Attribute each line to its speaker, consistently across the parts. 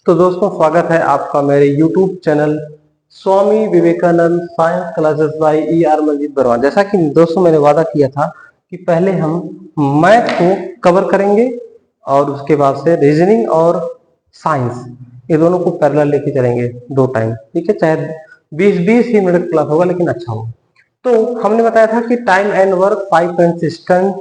Speaker 1: तो दोस्तों स्वागत है आपका मेरे YouTube channel Swami Vivekananda science classes by ER Manjeet Barwa. जैसा कि दोस्तों मैंने वादा किया था कि पहले हम मैथ को कवर करेंगे और उसके बाद से रीजनिंग और साइंस ये दोनों को पैरेलल लेके चलेंगे दो टाइम, ठीक है। चाहे 20-20 ही मिनट क्लास होगा लेकिन अच्छा होगा। तो हमने बताया था कि time and work 5 point system,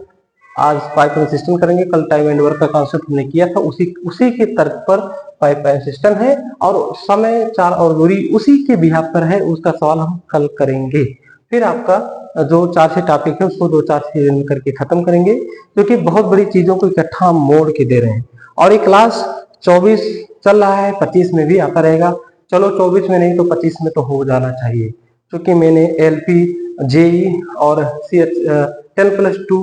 Speaker 1: आज 5 पॉइंट सिस्टम करेंगे। कल टाइम एंड वर्क का कॉन्सेप्ट हमने किया था, उसी के तर्क पर 5 पॉइंट सिस्टम है और समय, चार और दूरी उसी के बिहाफ पर है। उसका सवाल हम कल करेंगे। फिर आपका जो 4-6 टॉपिक है उसको 2-4 सीजन करके खत्म करेंगे, क्योंकि बहुत बड़ी चीजों को इकट्ठा हम मोड़ के दे रहे हैं। और ये क्लास 24 चल रहा है, 25 में भी आता रहेगा। चलो 24 में नहीं तो 25 में तो हो जाना चाहिए, क्योंकि मैंने LP, JE और CH 10+2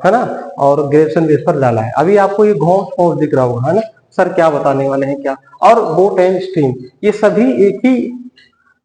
Speaker 1: है ना, और ग्रेजुएशन बेस पर डाला है। अभी आपको ये घोष पोस्ट दिख रहा होगा, है ना, सर क्या बताने वाले हैं क्या। और बोट एंड स्ट्रीम ये सभी एक ही।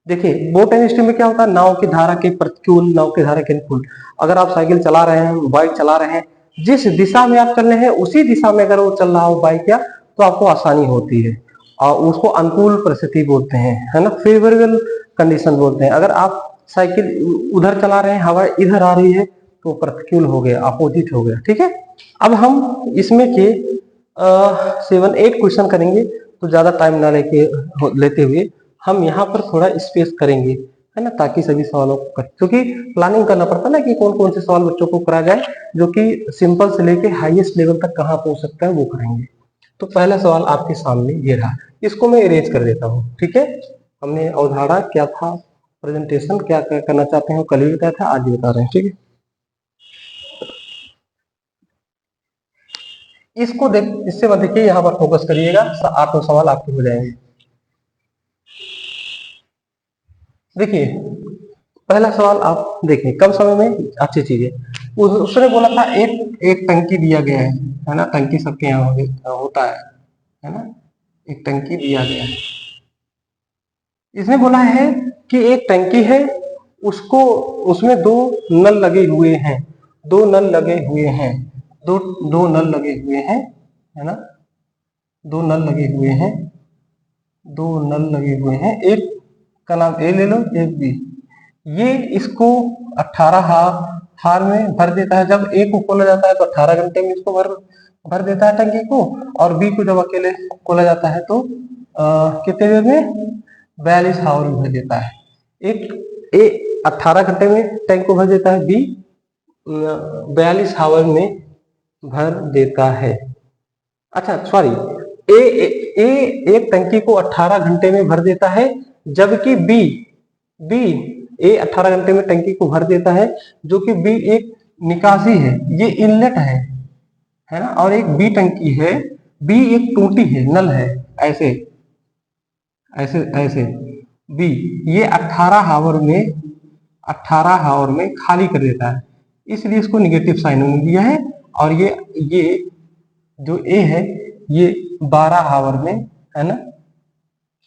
Speaker 1: देखिए बोट एंड स्ट्रीम में क्या होता है, नाव की धारा के प्रतिकूल, नाव की धारा के अनुकूल। अगर आप साइकिल चला रहे हैं, बाइक चला रहे हैं, जिस दिशा में आप चल रहे हैं उसी दिशा में अगर वो चल रहा हो बाइक या, तो आपको आसानी होती है और उसको अनुकूल परिस्थिति बोलते हैं, है ना, फेवरेबल कंडीशन बोलते हैं। अगर आप साइकिल उधर चला रहे हैं, हवा इधर आ रही है, तो प्रतिकूल हो गया, अपोजिट हो गया, ठीक है। अब हम इसमें के 7-8 क्वेश्चन करेंगे, तो ज्यादा टाइम ना लेते हुए हम यहाँ पर थोड़ा स्पेस करेंगे, है ना, ताकि सभी सवालों को कर, क्योंकि प्लानिंग करना पड़ता है ना कि कौन कौन से सवाल बच्चों को करा जाए, जो कि सिंपल से लेके हाईएस्ट लेवल तक कहाँ पहुंच सकता है वो करेंगे। तो पहला सवाल आपके सामने ये रहा, इसको मैं इरेज कर देता हूँ, ठीक है। हमने अवधारणा क्या था, प्रेजेंटेशन क्या करना चाहते हैं, कल भी बताया था, आज भी बता रहे हैं, ठीक है। इसको देख, इससे मत देखिए, यहाँ पर फोकस करिएगा, 8 सवाल आपके हो जाएंगे। देखिए पहला सवाल आप देखिए, कम समय में अच्छी चीज है। उसने बोला था एक टंकी दिया गया है ना, टंकी सबके यहाँ होता है ना, एक टंकी दिया गया है। इसने बोला है कि एक टंकी है, उसको उसमें 2 नल लगे हुए हैं, 2 नल लगे हुए हैं, दो नल लगे हुए हैं, है ना, 2 नल लगे हुए हैं, 2 नल लगे हुए हैं। एक का नाम A ले लो, एक B। ये इसको 18 हार में भर देता है। जब A को खोला जाता है तो 18 घंटे में इसको भर देता है टंकी को, और B को जब अकेले खोला जाता है तो कितने देर में, 42 हावर में भर देता है। एक A 18 घंटे में टैंक को भर देता है, B 42 हावर में भर देता है। अच्छा सॉरी, ए एक टंकी को 18 घंटे में भर देता है, जबकि बी ए 18 घंटे में टंकी को भर देता है, जो कि बी एक निकासी है, ये इनलेट है ना, और एक बी टंकी है, बी एक टूटी है, नल है, ऐसे ऐसे ऐसे बी ये 18 हावर में खाली कर देता है, इसलिए इसको निगेटिव साइन में दिया है। और ये जो ए है ये 12 हावर में, है ना,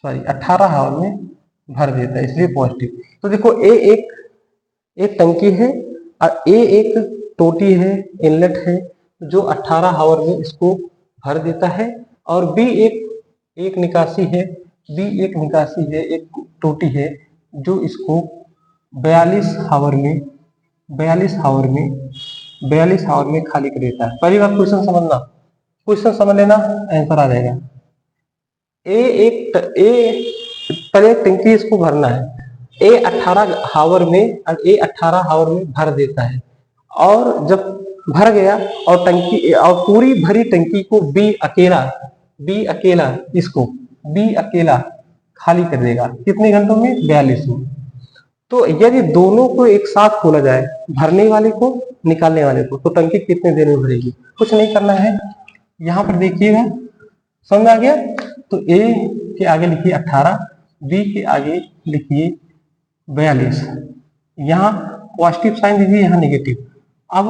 Speaker 1: सॉरी 18 हावर में भर देता है, इसलिए पॉजिटिव। तो देखो ए एक टंकी है और ए एक टोटी है, इनलेट है, जो 18 हावर में इसको भर देता है, और बी एक निकासी है, एक टोटी है, जो इसको 42 हावर में खाली कर देता है। पहली बात क्वेश्चन समझ लेना, आंसर आ जाएगा। पहले एक टंकी इसको भरना है, ए 18 हावर में भर देता है, और जब भर गया और टंकी और पूरी भरी टंकी को बी अकेला खाली कर देगा, कितने घंटों में, 42 में। तो यदि दोनों को एक साथ खोला जाए, भरने वाले को निकालने वाले को, तो टंकी कितने देर में भरेगी, कुछ नहीं करना है। यहाँ पर देखिएगा, समझ आ गया। तो ए के आगे लिखिए 18, बी के आगे लिखिए 42, यहाँ पॉजिटिव साइन दीजिए, यहाँ नेगेटिव। अब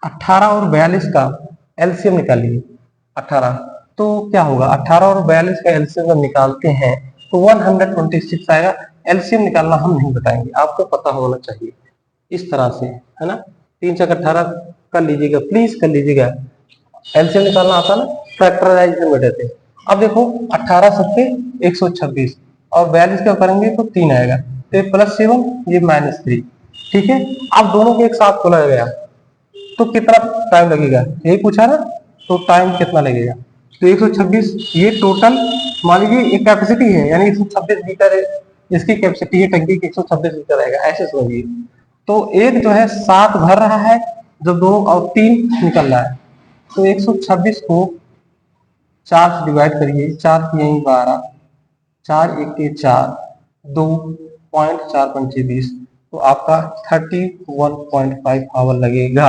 Speaker 1: 18 और 42 का एलसीएम निकालिए। 18 तो क्या होगा, 18 और 42 का एलसीएम जब निकालते हैं तो 126 आएगा। एलसीएम निकालना हम नहीं बताएंगे, आपको पता होना चाहिए, इस तरह से, है ना। 3 चक 18 कर लीजिएगा, प्लीज कर लीजिएगा। एलसीएम निकालना आता ना, फैक्टराइजेशन में रहते हैं, अब देखो 18 सत्ते 126 और 42 का करेंगे तो 3 आएगा, तो ये +7 ये -3। ठीक है, अब दोनों को एक साथ खोला गया तो कितना टाइम लगेगा, यही पूछा ना, तो टाइम कितना लगेगा। तो 126 ये टोटल मान लीजिए एक कैपेसिटी है, यानी 126 लीटर इसकी कैपेसिटी है टंकी की, 126 लीटर रहेगा, ऐसे समझिए। तो एक जो है 7 भर रहा है जब दोनों, और 3 निकल रहा है, तो 126 को 4 से डिवाइड करिए, 4 तियाई 12, 4 एके 4, 2.4 20, तो आपका 31.5 आवर लगेगा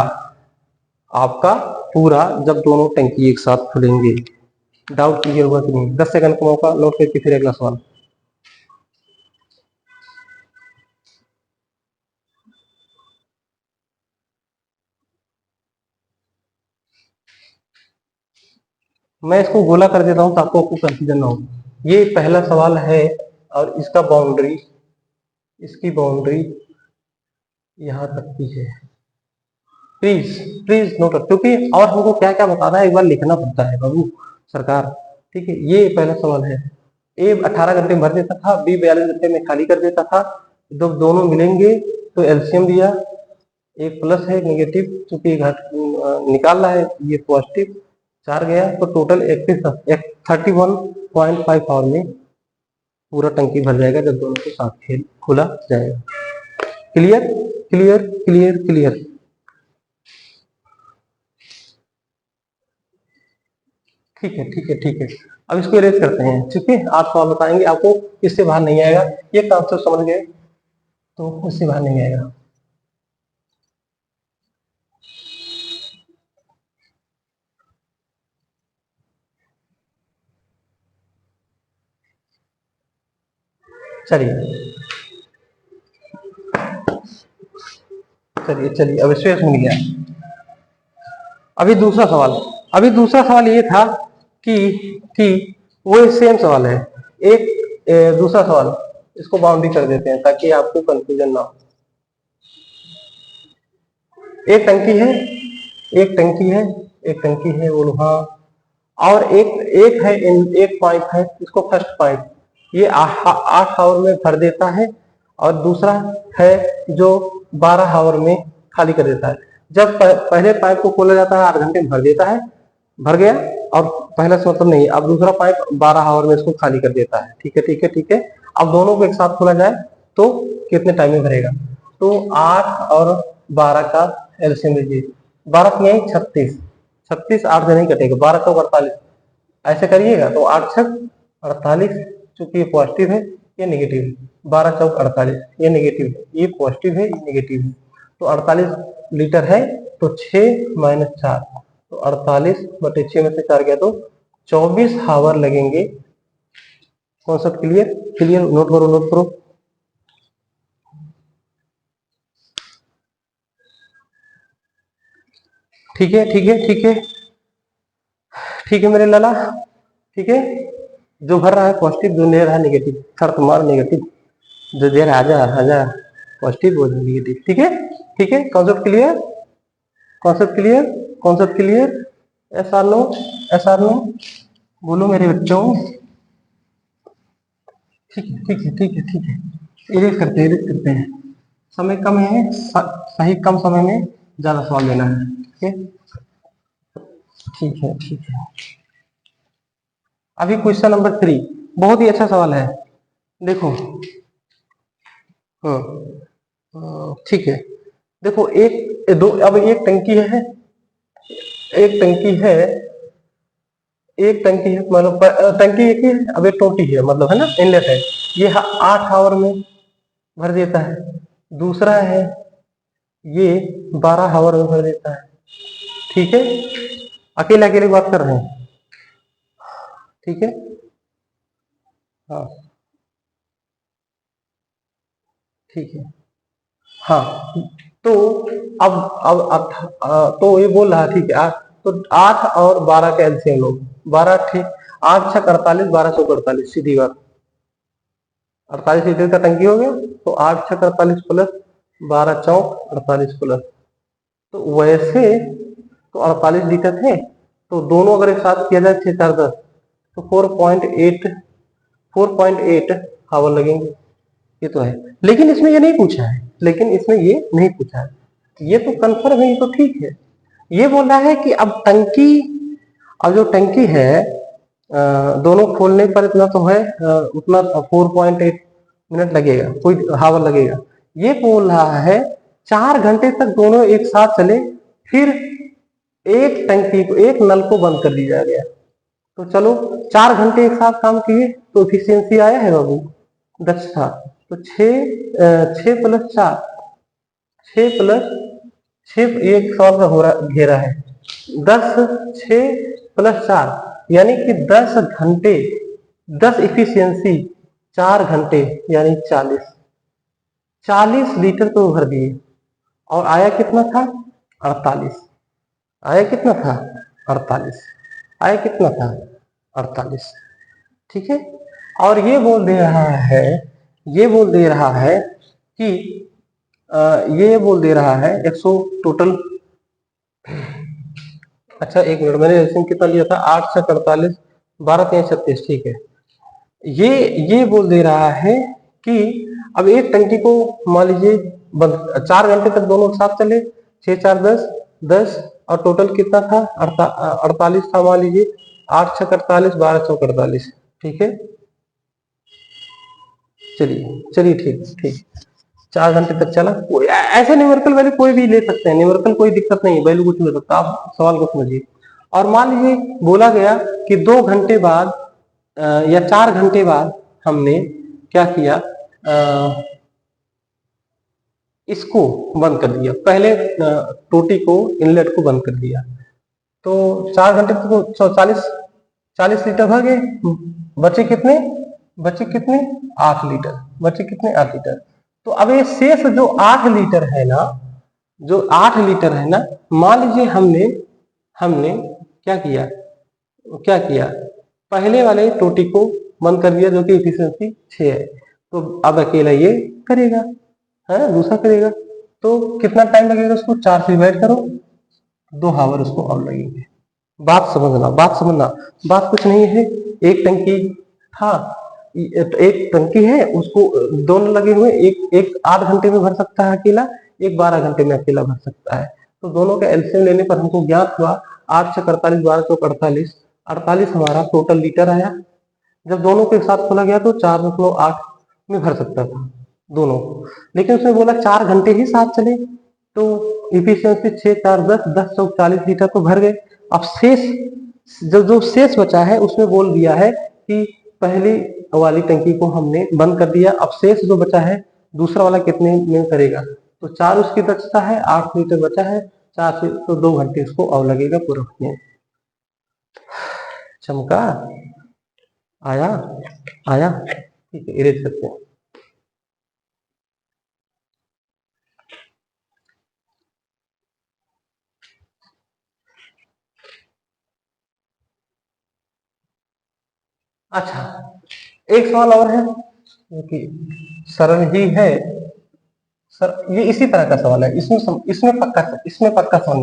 Speaker 1: आपका पूरा, जब दोनों टंकी एक साथ खुलेंगे। डाउट क्लियर हुआ कि नहीं? 10 सेकंड का मौका, नोट करके फिर अगला सवाल। मैं इसको गोला कर देता हूं ताकि आपको कंफ्यूजन ना हो। ये पहला सवाल है और इसका बाउंड्री, इसकी बाउंड्री यहां तक की है। प्लीज प्लीज नोट, क्योंकि और हमको क्या क्या बताना है एक बार लिखना पड़ता है बाबू सरकार। ठीक है, ये पहला सवाल है। ए 18 घंटे में भर देता था, बी 42 घंटे में खाली कर देता था। जब दोनों मिलेंगे तो एलसीएम दिया, एक प्लस है, एक नेगेटिव, चूंकि निकाल रहा है ये पॉजिटिव, 4 गया, तो टोटल 31.5 आवर में पूरा टंकी भर जाएगा जब दोनों के साथ खेल खुला जाएगा। Clear clear clear clear. ठीक है ठीक है ठीक है, अब इसको इरेज करते हैं। ठीक है, आप सवाल बताएंगे, आपको इससे बाहर नहीं आएगा, ये कॉन्सेप्ट समझ गए तो इससे बाहर नहीं आएगा। चलिए चलिए चलिए, अब स्पेस मिल गया। अभी दूसरा सवाल ये था कि कि वो सेम सवाल है, एक दूसरा सवाल, इसको बाउंड्री कर देते हैं ताकि आपको कंफ्यूजन ना हो। एक टंकी है, एक टंकी है, एक टंकी है वो लोहा, और एक एक है, एक पाइप है, इसको फर्स्ट पाइप ये 8 आवर में भर देता है, और दूसरा है जो 12 आवर में खाली कर देता है। जब पहले पाइप को खोला जाता है 8 घंटे में भर देता है, भर गया, और पहला से मतलब नहीं, अब दूसरा पाइप 12 आवर में इसको खाली कर देता है। ठीक है ठीक है ठीक है, अब दोनों को एक साथ खोला जाए तो कितने टाइम में भरेगा, तो 8 और 12 का एलसीएम लीजिए, 12 की 36, 36 8 से नहीं कटेगा, 12 चौक 48, ऐसे करिएगा तो 8 छक 48, चूंकि ये पॉजिटिव है ये नेगेटिव है, 12 चौक 48, ये नेगेटिव है, ये पॉजिटिव है ये नेगेटिव है, तो 48 लीटर है, तो 6 - 4, तो 48/6 में से 4 गया तो 24 आवर लगेंगे। कॉन्सेप्ट क्लियर क्लियर, नोट करो नोट करो। ठीक है ठीक है ठीक है ठीक है मेरे लाला। ठीक है, जो भर रहा है पॉजिटिव, जो ले रहा है नेगेटिव, शर्त मार नेगेटिव, जो दे रहा है आजा पॉजिटिव, वो नेगेटिव। ठीक है ठीक है, concept clear concept clear concept clear. Yes or no, yes or no, बोलो मेरे बच्चों। ठीक है ठीक है ठीक है ठीक है, इरेज करते हैं, समय कम है, सही कम समय में ज्यादा सवाल लेना है। ठीक है ठीक है ठीक है। अभी क्वेश्चन नंबर 3 बहुत ही अच्छा सवाल है, देखो। हाँ ठीक है, देखो एक दो, अब एक टंकी है, एक टंकी है, एक टंकी है, मतलब टंकी एक ही है, अब एक टोटी है, मतलब है ना, इनलेट है, ये 8 आवर में भर देता है। दूसरा है ये 12 आवर में भर देता है। ठीक है, अकेले अकेले बात कर रहे हैं। ठीक है, हाँ ठीक है, हाँ, तो तो ये बोल रहा, ठीक है, तो 8 और 12 का एलसीएम लो, 12 ठीक, 8 छक 48, 12 चौक 48, सीधी बात, 48 लीटर का टंकी हो गया, तो 8 छक 48 प्लस 12 चौक 48 प्लस, तो वैसे तो 48 लीटर थे, तो दोनों अगर एक साथ किया जाए 6 4 10, तो 4.8 आवर लगेंगे, ये तो है। लेकिन इसमें ये नहीं पूछा है, ये तो कंफर्म है, ये तो ठीक है। ये बोल रहा है कि अब जो टंकी है दोनों खोलने पर इतना तो है, उतना 4.8 मिनट लगेगा, कोई हावर लगेगा। ये बोल रहा है 4 घंटे तक दोनों एक साथ चले, फिर एक नल को बंद कर दिया गया। तो चलो 4 घंटे एक साथ काम किए तो एफिशिएंसी आया है बाबू, दक्षता। तो 6 प्लस 4, 6 प्लस 6, एक सवाल का हो रहा घेरा है 10, 6 प्लस 4 यानी कि 10 घंटे, 10 इफिशियंसी 4 घंटे यानी 40 लीटर तो भर दिए, और आया कितना था 48, आया कितना था 48, आया कितना था 48, ठीक है। और ये बोल दे रहा है कि ये बोल दे रहा है 100 टोटल। अच्छा एक मिनट, मैंने रेसिंग कितना लिया था, 8 से 48, 12 3 36, ठीक है। ये बोल दे रहा है कि अब एक टंकी को मान लीजिए 4 घंटे तक दोनों साथ चले, 6 4 10, और टोटल कितना था 48 था मान लीजिए, 8 6 48, 12 चौक 48, ठीक है। चलिए ठीक 4 घंटे तक चला। ऐसे न्यूमेरिकल वैल्यू कोई भी ले सकते हैं, न्यूमेरिकल कोई दिक्कत नहीं है, वैल्यू कुछ नहीं हो सकता, आप सवाल को समझिए। और मान लीजिए बोला गया कि 2 घंटे बाद या 4 घंटे बाद हमने क्या किया, इसको बंद कर दिया, पहले टोटी को, इनलेट को बंद कर दिया। तो 4 घंटे तो 40 लीटर भर गए, बचे कितने 8 लीटर, तो अब ये शेष जो 8 लीटर है ना, मान लीजिए हमने क्या किया, पहले वाले टोटी को बंद कर दिया जो कि एफिशिएंसी 6 है, तो अब अकेला ये करेगा, है दूसरा करेगा। तो कितना टाइम लगेगा उसको, 4 से डिवाइड करो, 2 हावर उसको और लगेंगे। बात समझना, बात कुछ नहीं है। एक टंकी था, एक टंकी है, उसको दोनों लगे हुए, एक 8 घंटे में भर सकता है अकेला, एक 12 घंटे में अकेला भर सकता है। तो दोनों का एलसीएम लेने पर हमको ज्ञात हुआ 8 से 48, 12 चौक 48, 48 हमारा टोटल लीटर आया। जब दोनों के साथ खोला गया तो 4.8 में भर सकता था दोनों, लेकिन उसने बोला 4 घंटे ही साथ चले, तो इफिशियंसी 6 4 10 चौक 40 लीटर तो भर गए। अब शेष जो शेष बचा है उसमें बोल दिया है कि पहली वाली टंकी को हमने बंद कर दिया, अब शेष जो बचा है दूसरा वाला कितने में करेगा, तो 4 उसकी दक्षता है, 8 लीटर बचा है, 4 से तो 2 घंटे उसको और लगेगा पूरा में। चमका आया ठीक है, इरेज करते हैं। अच्छा एक सवाल और है कि सरल ही है सर, ये इसी तरह का सवाल है, इसमें पक्का समझ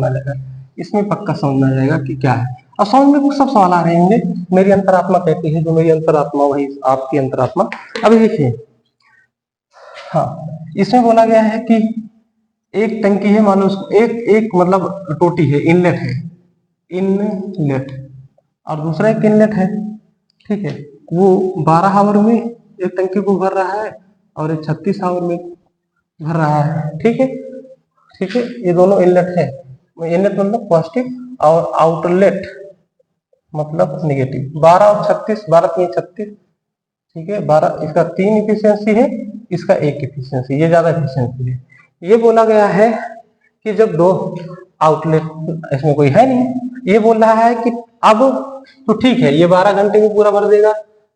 Speaker 1: में आ जाएगा कि क्या है। और समझ में सब सवाल आ रहे होंगे, मेरी अंतरात्मा कहती है, जो मेरी अंतरात्मा वही आपकी अंतरात्मा। अभी देखिए, हाँ इसमें बोला गया है कि एक टंकी है, मान लो उसको एक मतलब टोटी है, इनलेट और दूसरा एक इनलेट है, ठीक है। वो 12 आवर में एक टंकी को भर रहा है और एक 36 आवर में भर रहा है, ठीक है। ये दोनों इनलेट है, इनलेट मतलब पॉजिटिव और आउटलेट मतलब नेगेटिव। 12 और 36, 12 3 36, ठीक है। 12 इसका 3 इफिशियंसी है, इसका 1 इफिशियंसी, ये ज्यादा इफिशियंसी है। ये बोला गया है कि जब 2 आउटलेट, इसमें कोई है नहीं, ये बोल रहा है कि अब तो ठीक है, ये 12 घंटे में पूरा भर देगा,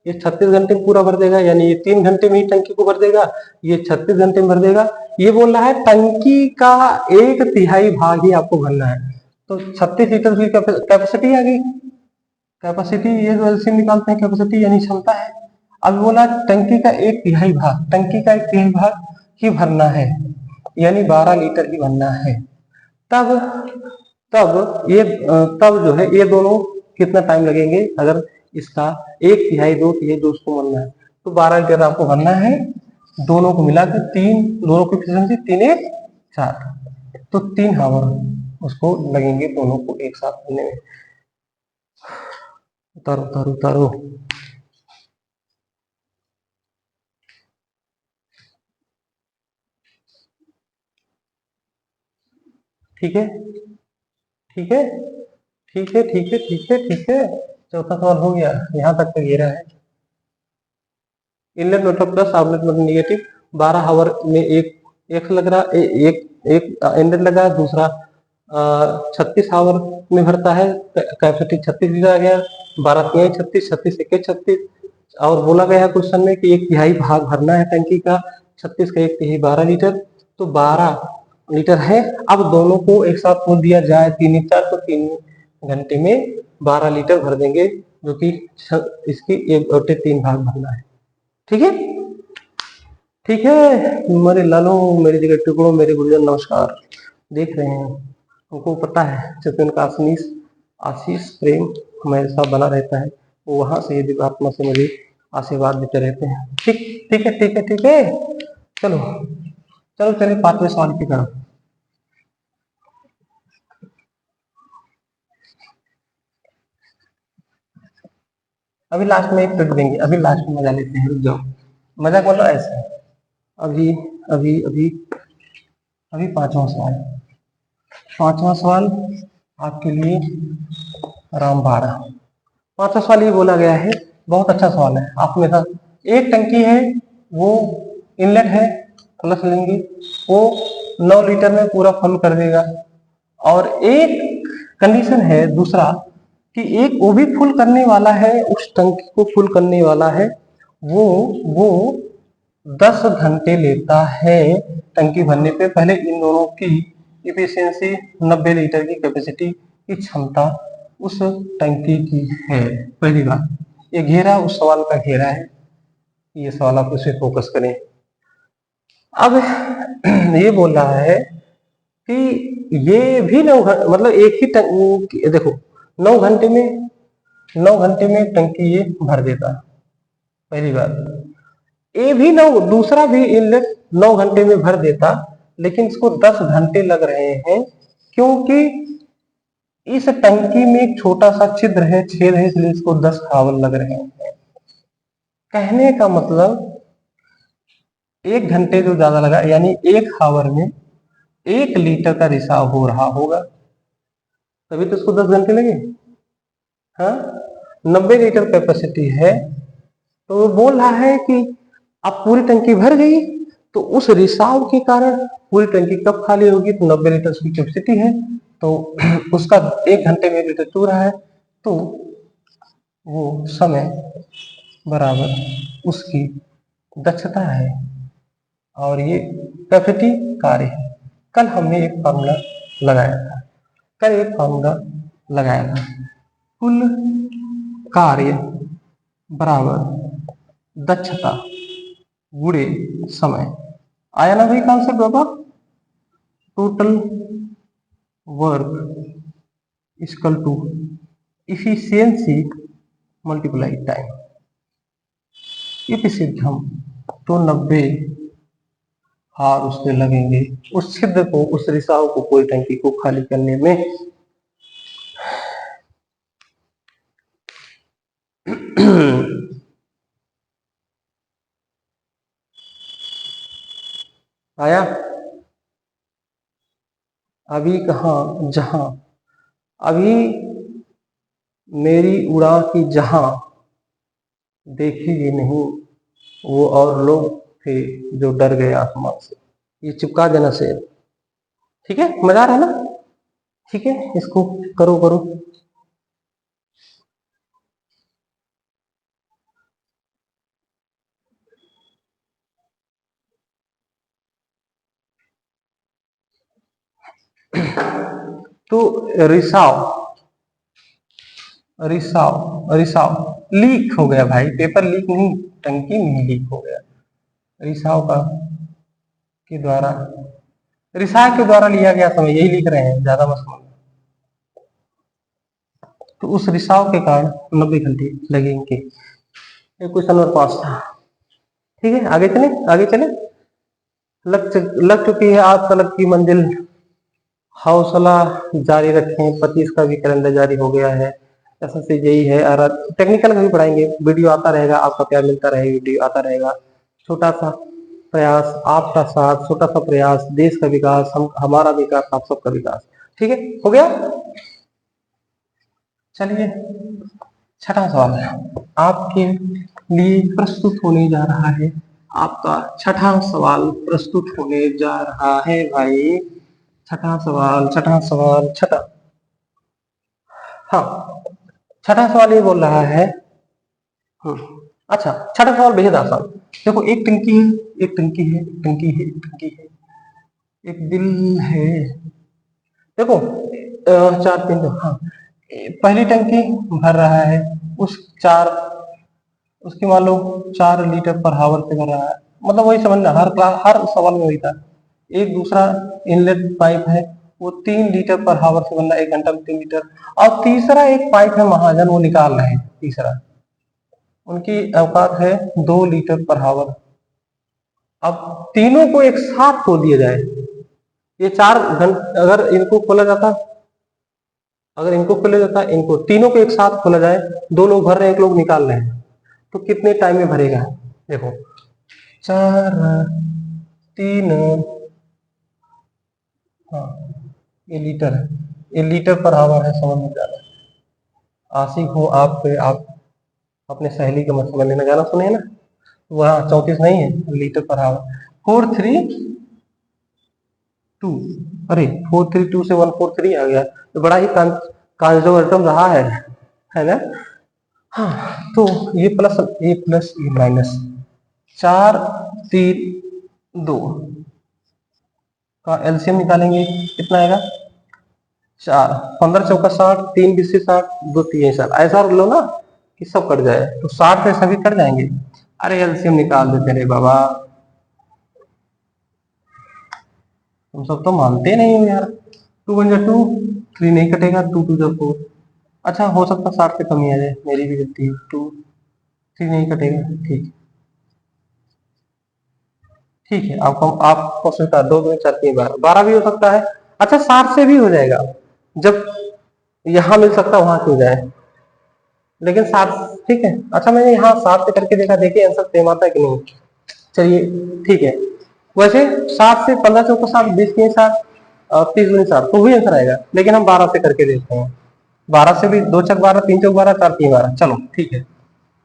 Speaker 1: ये 36 घंटे में पूरा भर देगा, यानी ये 3 घंटे में ही टंकी को भर देगा, ये 36 घंटे में भर देगा। ये बोल रहा है टंकी का 1/3 भाग ही आपको भरना है, तो 36 लीटर की कैपेसिटी आ गई। कैपेसिटी ये जो एलसीएम निकालते हैं, कैपेसिटी यानी क्षमता है। अब बोला टंकी का 1/3 भाग ही भरना है, यानी 12 लीटर ही भरना है। तब जो है ये दोनों कितना टाइम लगेंगे, अगर इसका 1/3 2/3 जो उसको भरना है, तो 12 लीटर आपको भरना है। दोनों को मिलाकर दोनों की एफिशिएंसी 3 1 4, तो 3 हावर उसको लगेंगे दोनों को एक साथ भरने में। उतारो उतारो उतारो। ठीक है ठीक है ठीक है ठीक है ठीक है ठीक है। चौथा सवाल हो गया, यहाँ तक तो घेरा है। इनलेट मतलब प्लस, आउटलेट मतलब निगेटिव। 12 हावर में एक लग रहा एक एक इनलेट लगा, दूसरा 36 हावर में भरता है। कैपेसिटी 36 दिया गया, 12 तिहाई 36, 36 एक 36, और बोला गया है क्वेश्चन में कि 1/3 भाग भरना है टंकी का, 36 का 1/3 12 लीटर, तो 12 लीटर है। अब दोनों को एक साथ खोल दिया जाए, 3 1 4, तो 3 घंटे में 12 लीटर भर देंगे, जो कि इसकी 1/3 भाग भरना है। ठीक है ठीक है मेरे लालो, मेरे जगह टुकड़ों, मेरे गुरुजन नमस्कार। देख रहे हैं, उनको पता है चेतन का आशीष प्रेम हमारे साथ बना रहता है, वो वहां से दिव्यात्मा से मुझे आशीर्वाद देते रहते हैं। ठीक ठीक है ठीक है ठीक है। चलो चलो चलिए 5वें सवाल की तरफ। अभी लास्ट में एक ट्रिक देंगे, अभी लास्ट में मजा लेते हैं, रुक जाओ। मजा बोलो ऐसे। अभी अभी अभी अभी 5वां सवाल। 5वां सवाल आपके लिए रामबाड़ा। 5वां सवाल ये बोला गया है, बहुत अच्छा सवाल है। आप में एक टंकी है, वो इनलेट है, प्लस लेंगे, वो 9 लीटर में पूरा फुल कर देगा। और एक कंडीशन है दूसरा, कि एक वो भी फुल करने वाला है, उस टंकी को फुल करने वाला है, वो 10 घंटे लेता है टंकी भरने पे। पहले इन दोनों की इफिशियंसी 90 लीटर की कैपेसिटी की क्षमता उस टंकी की है। पहली बात, ये घेरा उस सवाल का घेरा है, ये सवाल आप उसे फोकस करें। अब ये बोल रहा है कि ये भी 9 मतलब एक ही टंकी, देखो 9 घंटे में 9 घंटे में टंकी ये भर देता। पहली बात, ये भी 9, दूसरा भी इनलेट 9 घंटे में भर देता, लेकिन इसको 10 घंटे लग रहे हैं, क्योंकि इस टंकी में एक छोटा सा छिद्र है, छेद है, इसलिए इसको 10 हावर लग रहे हैं। कहने का मतलब 1 घंटे जो ज्यादा लगा, यानी 1 हावर में 1 लीटर का रिसाव हो रहा होगा, तभी तो इसको 10 घंटे लगे। हाँ, 90 लीटर कैपेसिटी है, तो वो बोल रहा है कि अब पूरी टंकी भर गई, तो उस रिसाव के कारण पूरी टंकी कब खाली होगी, तो 90 लीटर की कैपेसिटी है, तो उसका 1 घंटे में लीटर चू रहा है, तो वो समय बराबर उसकी दक्षता है, और ये कैपेसिटी कार्य है। कल हमने एक फार्मूला लगाया था, कुल कार्य बराबर दक्षता गुणे समय। आया ना भाई कॉन्सेप्ट बाबा? Total work equal to efficiency multiply time. Efficient हम तो 90 हार उसमें लगेंगे, उस छिद्र को, उस रिसाव को, पूरी टंकी को खाली करने में। आया? अभी कहा जहां, अभी मेरी उड़ा की जहां देखेगी नहीं, वो और लोग थे जो डर गए आसमान से। ये चिपका देना से, ठीक है, मजा आ रहा है ना? ठीक है, इसको करो करो। तो रिसाव रिसाव रिसाव लीक हो गया भाई, पेपर लीक नहीं, टंकी में ही लीक हो गया। रिसाव का के द्वारा, रिसाव के द्वारा लिया गया समय, यही लिख रहे हैं, ज्यादा मत समझो। तो उस रिसाव के कारण 90 घंटे लगेंगे। ये क्वेश्चन नंबर 5 था। ठीक है, आगे चले, आगे चले। लग चुकी है आज तलक की मंजिल, हौसला जारी रखें। 25 का भी कैलेंडर जारी हो गया है। एसएससी जेई है और टेक्निकल का भी पढ़ाएंगे। वीडियो आता रहेगा, आपका प्यार मिलता रहेगा, वीडियो आता रहेगा। छोटा सा प्रयास, आपका साथ, छोटा सा प्रयास, देश का विकास, हमारा विकास, आप सबका विकास। ठीक है, हो गया। चलिए, छठा सवाल है आपके लिए प्रस्तुत होने जा रहा है। आपका छठा सवाल प्रस्तुत होने जा रहा है भाई। छठा सवाल, छठा सवाल, छठा। हाँ, छठा सवाल ये बोल रहा है। अच्छा, छठा सवाल बेहद आसान। देखो, एक टंकी है, एक टंकी है, एक टंकी है, एक टंकी है, एक दिल है। देखो, चार तीन, हाँ, पहली टंकी भर रहा है, उस चार, उसकी मान लो 4 लीटर पर हावर से भर रहा है। मतलब वही समझना, हर सवाल में वही था। एक दूसरा इनलेट पाइप है, वो 3 लीटर पर हावर से बनना, 1 घंटा में 3 लीटर। और तीसरा एक पाइप है महाजन, वो निकाल रहे हैं। तीसरा, उनकी औकात है 2 लीटर पर हावर। अब तीनों को एक साथ खो दिया जाए, ये 4 घंटे अगर इनको खोला जाता, अगर इनको खोला जाता, इनको तीनों को एक साथ खोला जाए, 2 लोग भर रहे हैं, 1 लोग निकाल रहे हैं, तो कितने टाइम में भरेगा? देखो, 4 3, हाँ, ये लीटर है, ये लीटर पर आवर है, समझ में जाना। आशिक हो आप पे, आप अपने सहेली के मत समझ लेना। गाना सुने ना, वहाँ 34 नहीं है, लीटर पर आवर। 432, अरे 432 से 143 आ गया, तो बड़ा ही कंजर्वेटिव रहा है ना। हाँ, तो ये प्लस, ये माइनस, 4 3 2 का एलसीएम निकालेंगे, कितना आएगा? 4, 15 चौका 60, 3 20 से 60, 2 3 60। ऐसा लो ना कि सब कट जाए, तो 60 से सभी कट जाएंगे। अरे एलसीएम निकाल देते रे बाबा, तुम सब तो मानते नहीं हो यार। 2 1 जा 2, 3 नहीं कटेगा, 2 2 जा 4। अच्छा, हो सकता 60 से कम ही आ जाए, मेरी भी गलती है। 2 3 नहीं कटेगा, ठीक, ठीक है। आपको स्वीकार, 2 2 4 3 12, 12 भी हो सकता है। अच्छा, 60 से भी हो जाएगा, जब यहाँ मिल सकता वहां क्यों जाए, लेकिन 60, ठीक है। अच्छा, मैंने यहाँ 60 से करके देखा, देखिए आंसर सेम आता है कि नहीं। चलिए, ठीक है। वैसे 60 से 15 चौको 60, 20 3 60, 30 दूनी 60, तो वही आंसर आएगा। लेकिन हम 12 से करके देखते हैं। 12 से भी 2 चौक 12, 3 चौक 12, 4 3 12। चलो, ठीक है,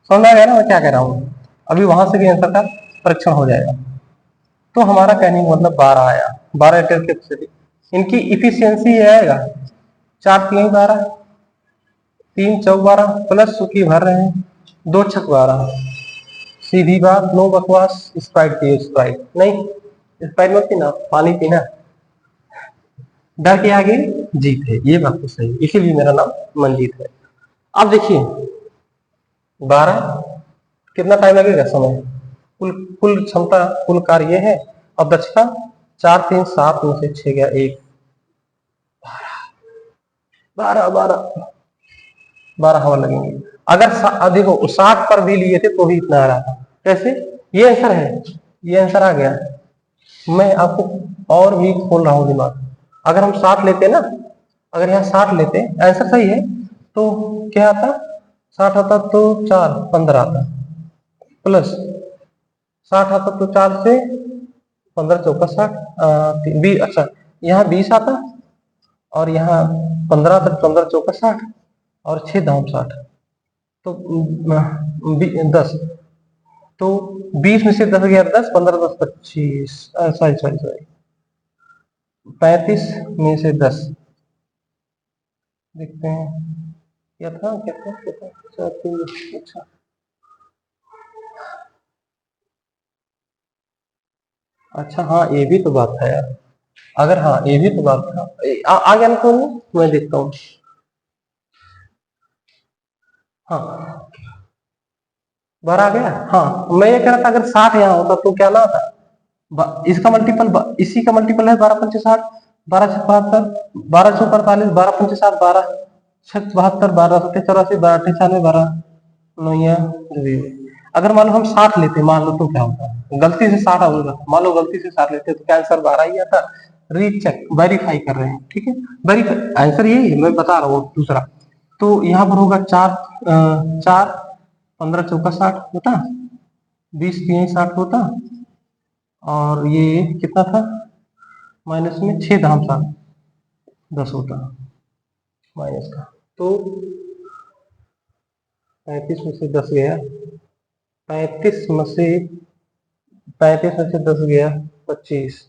Speaker 1: समझ में आ गया ना मैं क्या कह रहा हूँ। अभी वहां से भी आंसर का परीक्षण हो जाएगा। तो हमारा कहने का मतलब 12 आया। 12 लीटर कैपेसिटी, इनकी इफिशियंसी ये आएगा, 4 3 12, 3 चौक 12, प्लस चूंकि भर रहे हैं, 2 छक 12। सीधी बात, नो बकवास। स्प्राइट पिए, स्प्राइट नहीं, स्प्राइट मत पीना, पानी पीना। डर के आगे जीत है, ये बात तो सही, इसीलिए मेरा नाम मंजीत है। अब देखिए, 12, कितना टाइम लगेगा समय, कुल कुल क्षमता, कुल कार्य ये है। अब दक्षता 4 3 7 में से 6 गया 1, 12 12 12 हवा लगेंगे। अगर देखो 60 पर भी लिए थे तो भी इतना आ रहा था। कैसे? ये आंसर है, ये आंसर आ गया। मैं आपको और भी खोल रहा हूँ दिमाग। अगर हम 60 लेते ना, अगर यहाँ 60 लेते, आंसर सही है, तो क्या आता? 60 आता तो 4 15 आता, प्लस 60 आता तो 4 से 15 चौका 60, 20। अच्छा, यहाँ 20 आता, और यहाँ 15 तक, 15 चौका 60, और 6 दाम 60, तो 10। तो 20 में से 10 गया 10, 15 10 25, सॉरी सॉरी सॉरी, 35 में से 10, देखते हैं क्या था, क्या था, क्या था। अच्छा, अच्छा, हाँ, ये भी तो बात है यार। अगर, हाँ, ये भी तो बात था। आ गया ना फोन में, मैं देखता हूँ। हाँ, 12 आ गया। हाँ, मैं ये कह रहा था, अगर 60 यहाँ होता तो क्या ना आता, इसका मल्टीपल, इसी का मल्टीपल है 12 पंचे 60, 12 से 72, 12 से 45, 12 पंचे 60, 12, 6 72 12 7 84 12 98 12 9 अगर मान लो हम 60 लेते मान लो तो क्या होता, गलती से 60 हो जाता, मान लो गलती से 60 लेते तो क्या आंसर 12 ही आता। रीचेक वेरीफाई कर रहे हैं, ठीक है, वेरीफाई आंसर यही है, मैं बता रहा हूँ दूसरा। तो यहाँ पर होगा 4 4 15 चौका 60 होता, 20 3 60 होता, और ये कितना था माइनस में 6 धाम 7 10 होता माइनस का। तो 35 में से 10 गया, 35 में से 10 गया 25।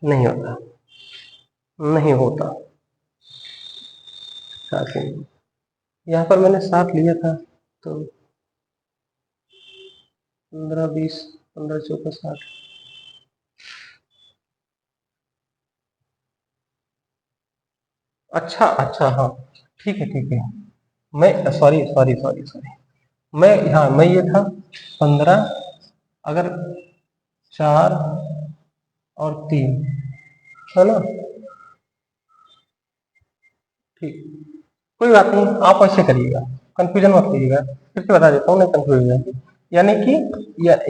Speaker 1: नहीं होता, नहीं होता। यहाँ पर मैंने 60 लिया था, तो 15 20 15 चौका 60। अच्छा अच्छा, हाँ ठीक है ठीक है। मैं सॉरी सॉरी सॉरी सॉरी, मैं हाँ मैं ये था 15, अगर 4 और 3 है ना, ठीक, कोई बात नहीं, आप ऐसे करिएगा, कंफ्यूजन मत कीजिएगा, फिर से बता देता हूँ, नहीं कंफ्यूज हो जाएगी। यानी कि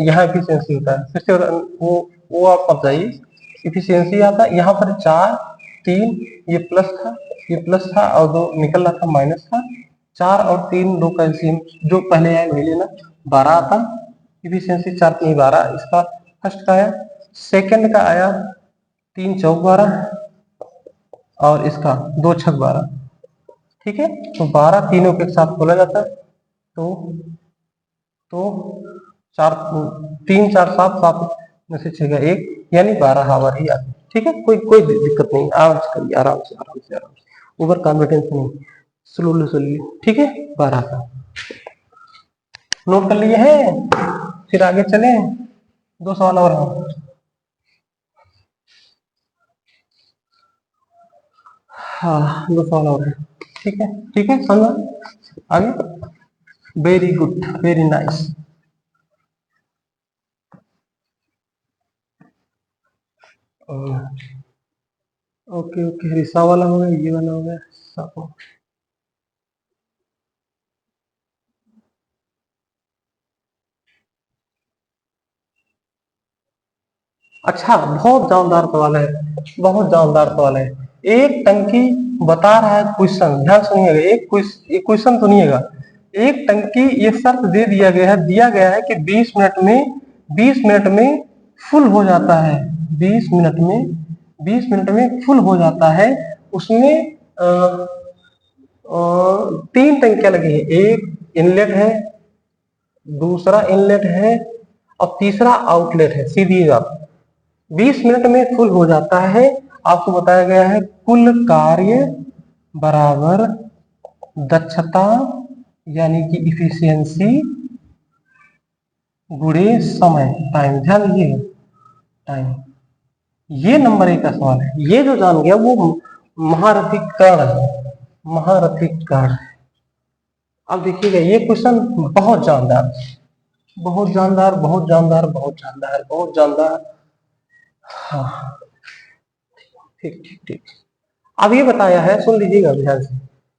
Speaker 1: यहाँ एफिशिएंसी होता है, फिर से वो आप मत जाइए, एफिशिएंसी आता है यहाँ पर 4 3, ये प्लस था, ये प्लस था और 2 निकल रहा था माइनस था, 4 और 3 2 का एलसीएम जो पहले आया वही लेना, 12 आता। एफिशिएंसी 4 3 12 इसका फर्स्ट का आया, सेकंड का आया 3 चौक 12 और इसका 2 छक 12, ठीक है। तो 12 तीनों के साथ खोला जाता है, तो 4 3 4 7 7 में से 6 का 1, यानी 12 हावर ही आते, ठीक है। कोई कोई दिक्कत नहीं, आराम से करिए, आराम से आराम से आराम से, ओवर कॉन्फिडेंस नहीं, स्लोली स्लोली, ठीक है। 12 का नोट कर लिए हैं, फिर आगे चले, 2 सवाल और हैं। हाँ 2 सवाल और है, ठीक है समझा, आगे। Very good, very nice. Okay okay, रिसा वाला हो गया, ये वाला हो गया, सब। अच्छा, बहुत जानदार सवाल है, बहुत जानदार सवाल है। एक टंकी बता रहा है क्वेश्चन, ध्यान सुनिएगा, एक क्वेश्चन सुनिएगा। एक टंकी, ये शर्त दे दिया गया है कि 20 मिनट में फुल हो जाता है, 20 मिनट में 20 मिनट में फुल हो जाता है। उसमें 3 टंकियां लगी है, एक इनलेट है, दूसरा इनलेट है और तीसरा आउटलेट है। सीधी बात, 20 मिनट में फुल हो जाता है। आपको बताया गया है कुल कार्य बराबर दक्षता, यानी कि इफिशियंसी गुणे समय, टाइम, ध्यान दीजिए, टाइम। ये नंबर 1 का सवाल है, ये जो जान गया वो महारथी कर्ण है, महारथी कर्ण है। अब देखिएगा, ये क्वेश्चन बहुत जानदार, बहुत जानदार, बहुत जानदार, बहुत जानदार, बहुत जानदार। हाँ, ठीक ठीक ठीक। अब ये बताया है, सुन लीजिएगा ध्यान से,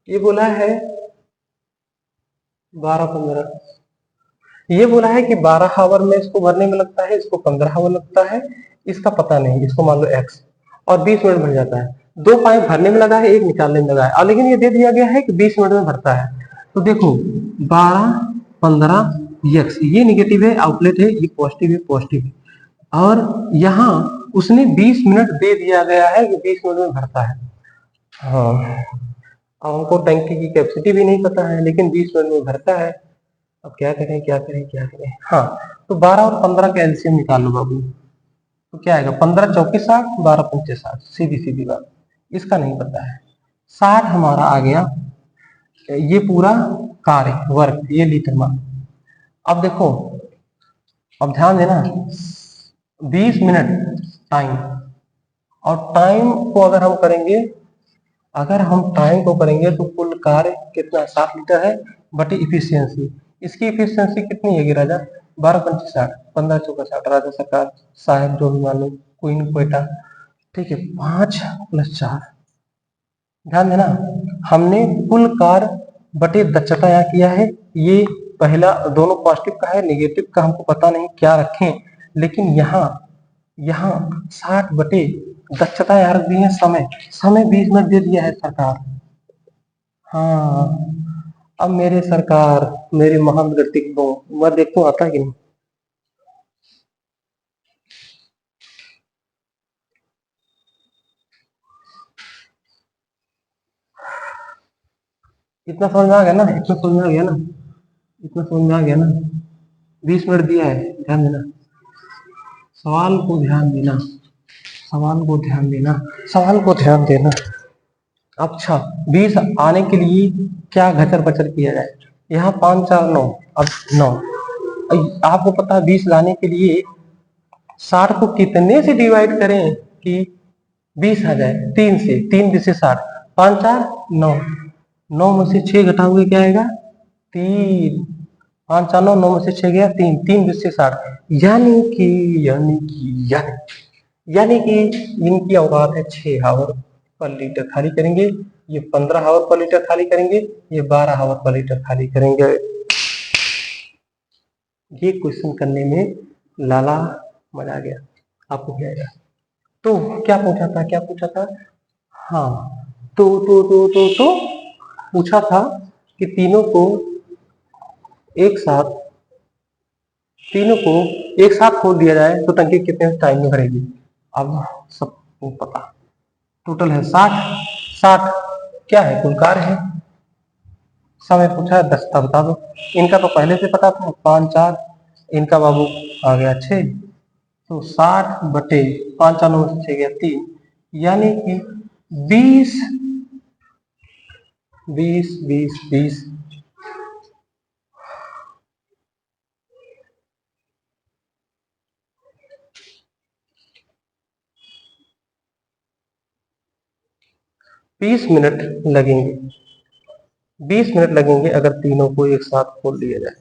Speaker 1: ये बोला है 12 15, ये बोला है कि 12 हावर में इसको भरने में लगता है, इसको 15 हावर लगता है, इसका पता नहीं, इसको मान लो x, और 20 मिनट भर जाता है। 2 पाइप भरने में लगा है, एक निकालने में लगा है, और लेकिन ये दे दिया गया है कि 20 मिनट में भरता है। तो देखो 12 15 x, ये निगेटिव है, आउटलेट है, ये पॉजिटिव है, पॉजिटिव है, और यहाँ उसने 20 मिनट दे दिया गया है कि 20 मिनट में भरता है। हाँ, अब हमको टैंकी की कैपेसिटी भी नहीं पता है, लेकिन 20 मिनट में भरता है। अब क्या करें क्या करें क्या करें, हाँ, तो 12 और 15 का एलसीएम निकाल लो बाबू, तो क्या आएगा, 15 चौके 60, 12 पंचे 60, सीधी सीधी बात। इसका नहीं पता है, 60 हमारा आ गया, ये पूरा कार्य वर्क, ये लीटर मान। अब देखो, अब ध्यान देना, 20 मिनट टाइम, और टाइम को अगर हम करेंगे, अगर हम टाइम को करेंगे तो कुल कार्य कितना 60 लीटर है, बटी इफिशियंसी, इसकी इफिशियंसी कितनी है राजा, 12 पंचे 60, 15 चौका 60, राजा सरकार साहब जो भी मान लो, क्वीन क्वेटा, ठीक है, 5 + 4 ध्यान देना, हमने कुल कार्य बटे दक्षता यहाँ किया है। ये पहला दोनों पॉजिटिव का है, नेगेटिव का हमको पता नहीं क्या रखें, लेकिन यहाँ यहाँ 60 बटे दक्षता यहाँ रख दी है। समय समय 20 मिनट दे दिया है सरकार। हाँ, अब मेरे सरकार, मेरे महान गतिक को मैं देखो आता कि नहीं। इतना समझ में आ गया ना, इतना समझ में आ गया ना, इतना समझ में आ गया ना। 20 मिनट दिया है, ध्यान देना, सवाल को ध्यान देना, सवाल को ध्यान देना, सवाल को ध्यान देना। अच्छा, 20 आने के लिए क्या घचर बचर किया जाए। यहाँ 5 4 9, अब 9। आपको पता है 20 लाने के लिए 60 को कितने से डिवाइड करें कि 20 आ जाए। 3 से, 3 से 60, 5 4 9, 9 में से 6 घटाओगे क्या आएगा 3, 5 4 9, 9 में से 6 गया 3, 3 से 60, यानी कि इनकी औकात है 6 हावर पर लीटर खाली करेंगे, ये 15 हावर पर लीटर खाली करेंगे, ये 12 हावर पर लीटर खाली करेंगे। ये क्वेश्चन करने में लाला मजा आ गया, आपको क्या आएगा। तो क्या पूछा था, क्या पूछा था, हाँ, तो पूछा था कि तीनों को एक साथ खोल दिया जाए तो टंकी कितने टाइम में भरेगी। अब सबको पता, टोटल है 60, 60 क्या है, कुल कार्य है। समय पूछा है, दक्षता बता दो। इनका तो पहले से पता था 5 4, इनका बाबू आ गया 6, तो 60 बटे 5 4 9 6 गया 3, यानी कि 20 20 20 20 20 मिनट लगेंगे, 20 मिनट लगेंगे अगर तीनों को एक साथ खोल लिया जाए।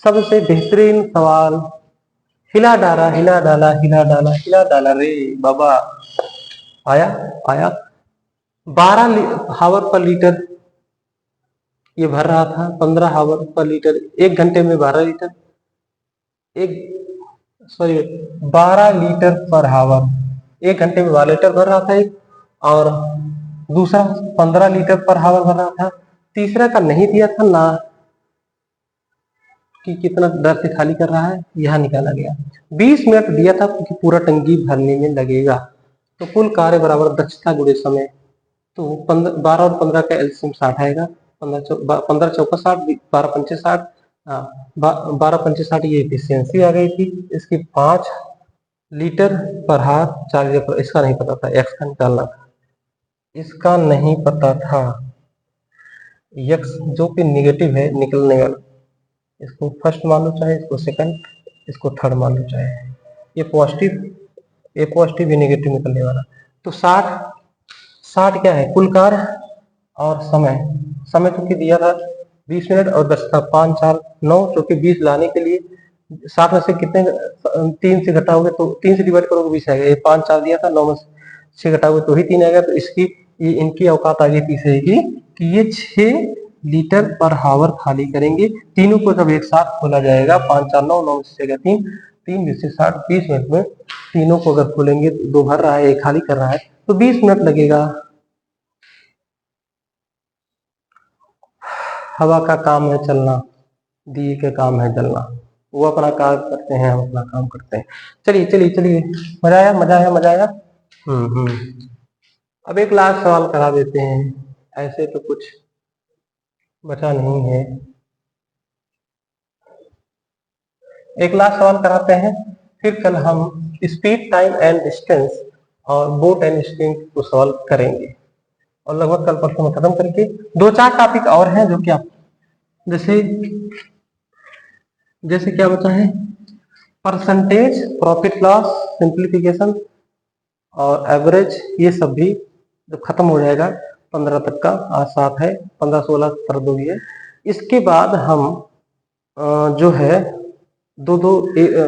Speaker 1: सबसे बेहतरीन सवाल, हिला डाला हिला डाला हिला डाला हिला डाला रे बाबा, आया आया 12 हावर पर लीटर ये भर रहा था, 15 हावर पर लीटर, 1 घंटे में 12 लीटर, एक सॉरी 12 लीटर पर हावर, 1 घंटे में 12 लीटर भर रहा था एक, और दूसरा 15 लीटर पर हावर भर रहा था। तीसरा का नहीं दिया था ना कि कितना दर से खाली कर रहा है, यह निकाला गया। 20 मिनट दिया था क्योंकि पूरा टंकी भरने में लगेगा, तो कुल कार्य बराबर दक्षता गुणे समय, तो 12 और 15 का एलसीएम 60 आएगा, 15 चौका 60, 12 पंचे 60, 12 पंचे 60, ये एफिशिएंसी आ गई थी इसकी 5 लीटर पर हाथ 4 लीटर पर। इसका नहीं पता था, एक्स का निकालना था, इसका नहीं पता था, एक्स जो कि निगेटिव है निकलने वाला, इसको फर्स्ट मान लो चाहे इसको सेकंड, इसको थर्ड मान लो चाहे, ये पॉजिटिव ये नेगेटिव निकलने वाला। तो 60 क्या है, कुल कार्य और समय, समय चूंकि दिया था 20 मिनट और 10 था, 5 4 9, क्योंकि 20 लाने के लिए 60 में से कितने 3 से घटाओगे तो 3 से डिवाइड करोगे 20 आएगा, ये 5 4 दिया था, 9 में से घटाओगे तो ही 3 आएगा, तो इसकी ये इनकी औकात आगे तीसरे की कि ये 6 लीटर पर हावर खाली करेंगे। तीनों को जब एक साथ खोला जाएगा, 5 4 9, 9 से 3, 3 20 60, 20 मिनट में तीनों को अगर खोलेंगे, दो भर रहा है एक खाली कर रहा है, तो 20 मिनट लगेगा। हवा का काम है चलना, दिए का काम है जलना, वो अपना काम करते हैं, हम अपना काम करते हैं। चलिए चलिए चलिए, मजा आया मजा आया मजा आया। अब एक लास्ट सवाल करा देते हैं, ऐसे तो कुछ बचा नहीं है, एक लास्ट सवाल कराते हैं, फिर कल हम स्पीड टाइम एंड डिस्टेंस और बोट एंड स्ट्रिंग को सॉल्व करेंगे, और लगभग कल परसों में खत्म करके 2 4 टॉपिक और हैं जो कि आप जैसे जैसे क्या बचा है, परसेंटेज, प्रॉफिट लॉस, सिंप्लीफिकेशन और एवरेज, ये सब भी जब खत्म हो जाएगा 15 तक का, आज 7 है, 15 16 कर दो है। इसके बाद हम जो है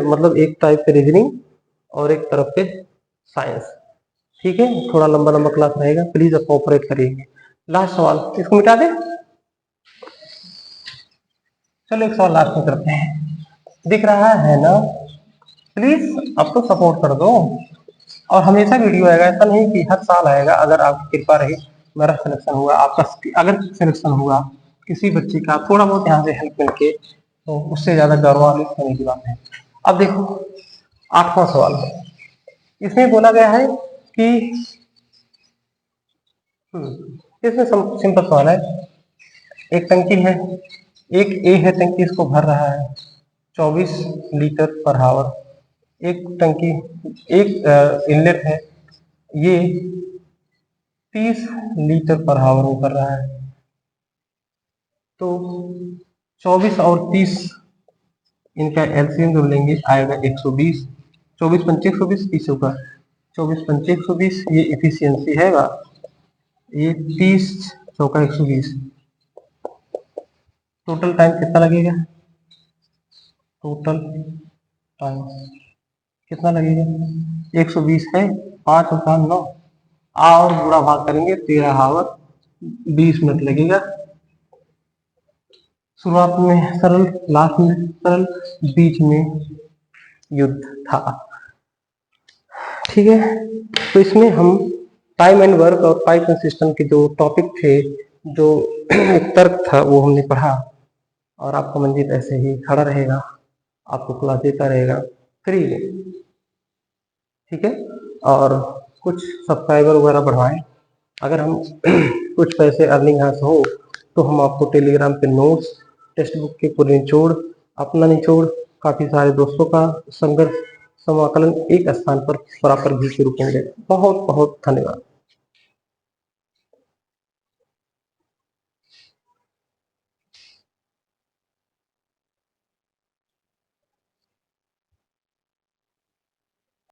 Speaker 1: मतलब एक टाइप के रीजनिंग और एक तरफ के साइंस, ठीक है, थोड़ा लंबा लंबा क्लास रहेगा, प्लीज आप कोऑपरेट करिएगा। लास्ट सवाल, इसको मिटा दे। चलो एक सवाल लास्ट में करते हैं, दिख रहा है ना? प्लीज अब तो सपोर्ट कर दो। और हमेशा वीडियो आएगा, ऐसा नहीं कि हर साल आएगा। अगर आपकी कृपा रही, मेरा सिलेक्शन हुआ, आपका अगर सिलेक्शन हुआ किसी बच्चे का, थोड़ा बहुत यहाँ से हेल्प मिलके, तो उससे ज्यादा गौरवान्वित होने की बात है। अब देखो 8वां सवाल, इसमें बोला गया है कि इसमें सिंपल सवाल है। एक टंकी है, एक ए है टंकी, इसको भर रहा है 24 लीटर पर हावर। एक टंकी, एक इनलेट है, ये 30 लीटर पर हावर वो कर रहा है। तो 24 और 30 इनका एलसीएम जो लेंगे आएगा 120। 24 पंचे 120, 30 होगा 24 पंचे 120, ये इफिशियंसी हैगा। ये 30 चौका 120, टोटल टाइम कितना लगेगा? टोटल टाइम कितना लगेगा? 120 है, 5 और 5 9, और बुरा भाग करेंगे 13 हावर, 20 मिनट लगेगा। शुरुआत में सरल, लास्ट में सरल, बीच में युद्ध था। ठीक है, तो इसमें हम टाइम एंड वर्क और पाइथन सिस्टम के जो टॉपिक थे, जो तर्क था, वो हमने पढ़ा। और आपका मंजिल ऐसे ही खड़ा रहेगा, आपको क्लास देता रहेगा फ्री में। ठीक है, और कुछ सब्सक्राइबर वगैरह बढ़वाएं। अगर हम कुछ पैसे अर्निंग यहाँ से हो, तो हम आपको टेलीग्राम पे नोट्स, टेक्स्ट बुक के पूरे निचोड़, अपना निचोड़, काफी सारे दोस्तों का संघर्ष समाकलन एक स्थान पर बराबर भी के रूप में मिलेगा। बहुत बहुत धन्यवाद।